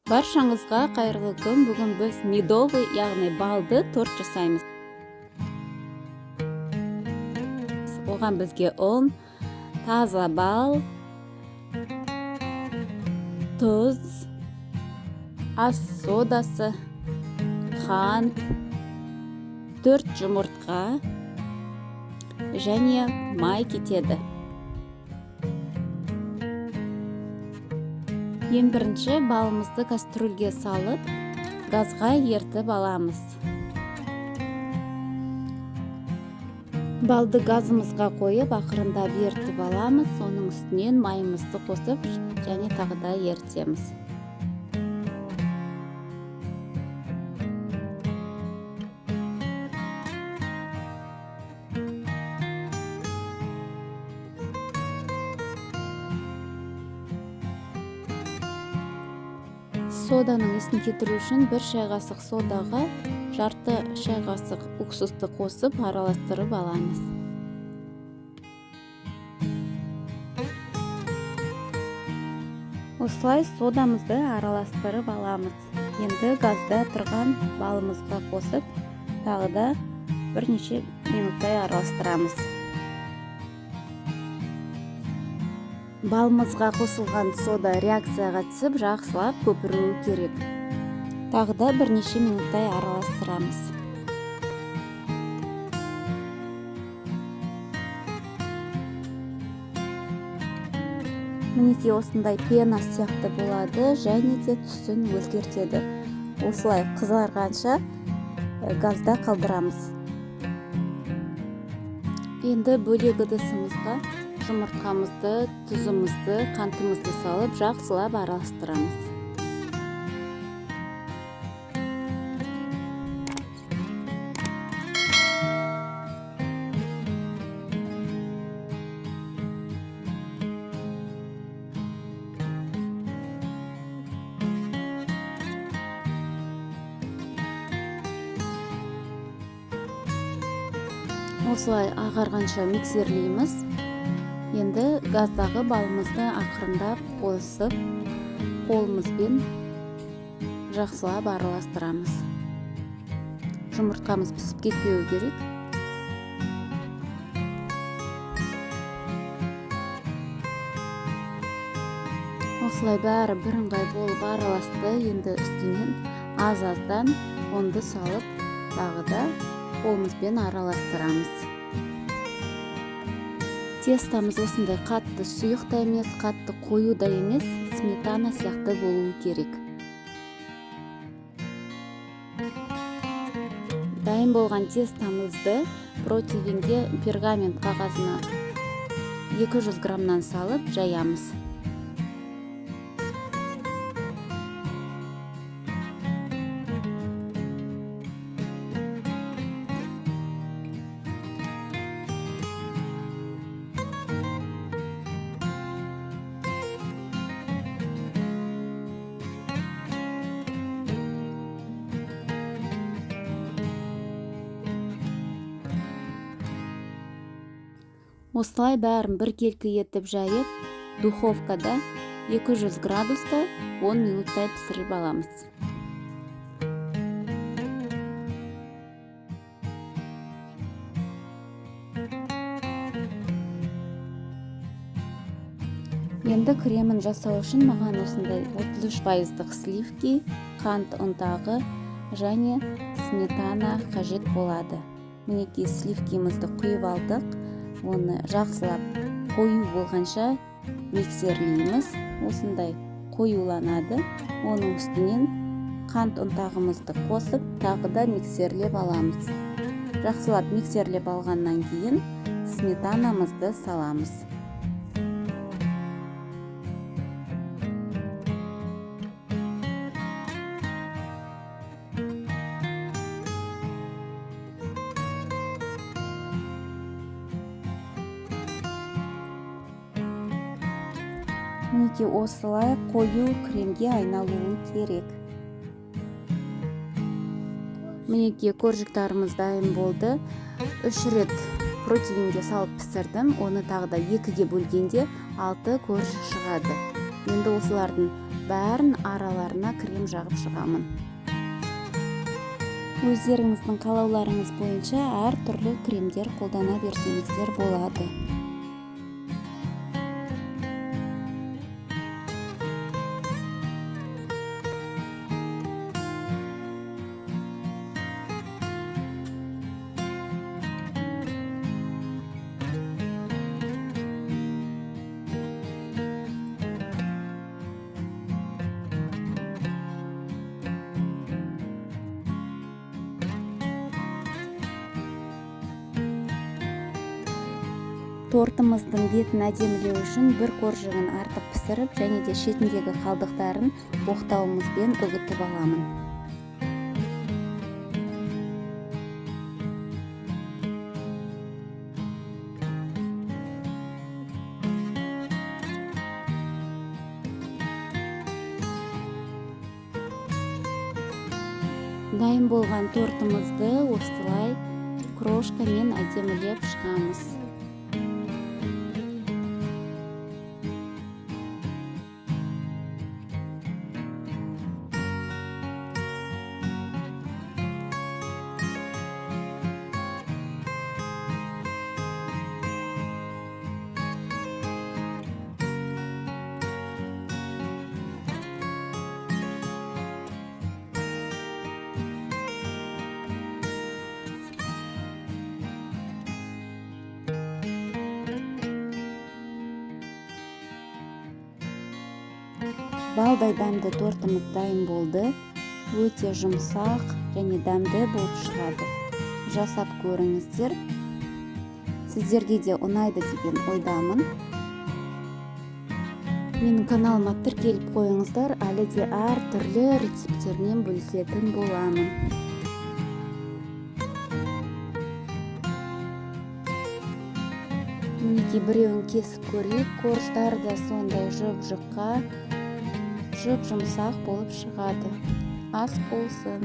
Баршаңызға қайырлы күн. Бүгін біз медовый, яғни балды торт жасаймыз. Оған бізге ұн, таза бал, тұз, ас содасы, қант, 4 жұмыртқа және май кетеді. Ең бірінші балымызды кастрюльге салып, газға ертіп аламыз. Балды газымызға қойып, ақырындап ертіп аламыз. Оның үстінен майымызды қосып, және тағы да ертеміз. Соданың иісін кетіру үшін 1 шай қасық содаға жарты шай қасық уксусты қосып араластырып аламыз. Осылай содамызды араластырып аламыз. Енді газда тұрған балымызға қосып, тағы да бірнеше минуттай араластырамыз. Балымызға қосылған сода реакцияға түсіп, жақсылап көпіруі керек. Тағы да бірнеше минуттай араластырамыз. Мінекей осындай пена сияқты болады, және де түсін өзгертеді. Осылай қызарғанша газда қалдырамыз. Енді бөлек ыдысымызға жұмыртқамызды, тұзымызды, қантымызды салып, жақсылап араластырамыз. Осылай ағарғанша миксерлейміз. Енді газдағы балымызды ақырындап қосып, қолымызбен жақсылап араластырамыз. Жұмыртқамыз пісіп кетпеуі керек. Осылай бәрі бірыңғай болып араласты. Енді үстінен аз-аздан ұнды салып, тағы да қолымызбен араластырамыз. Тестамыз осындай қатты сұйық та емес, қатты қою да емес, сметана сияқты болуы керек. Дайын болған тестамызды противенге пергамент қағазына 200 граммнан салып жаямыз. Осылай бәрін біркелкі етіп жайып, духовкада 200 градуста 10 минуттай пісіріп аламыз. Енді кремін жасау үшін маған осындай 33% сливки, қант ұнтағы және сметана қажет болады. Мінекей сливкимізді құйып алдық. Оны жақсылап қою болғанша миксерлейміз. Осындай қоюланады. Оның үстінен қант ұнтағымызды қосып, тағы да миксерлеп аламыз. Жақсылап миксерлеп алғаннан кейін сметанамызды саламыз. Мінекей осылай қою кремге айналуы керек. Мінекей коржиктарымыз дайын болды. 3 рет противенге салып пісірдім. Оны тағы да 2-ге бөлгенде 6 корж шығады. Енді осылардың бәрін араларына крем жағып шығамын. Өздеріңіздің қалауларыңыз бойынша әр түрлі кремдер қолдана берсеңіздер болады. Тортымыздың бетін әдемілеу үшін бір қоржығын артық пісіріп, және де шетіндегі қалдықтарын оқтауымызбен үгітіп аламын. Дайын болған тортымызды осылай крошкамен әдемілеп шығамыз. Балдай дәмді тортымыз дайын болды. Өте жұмсақ және дәмді болып шығады. Жасап көріңіздер. Сіздерге де ұнайды деген ойдамын. Менің каналыма тіркеліп қойыңыздар, әлі де әр түрлі рецепттермен бөлісетін боламын. Мінекей біреуін кесіп көрейік. Корждары да сондай жұп-жұмсақ болып шығады. Ас болсын.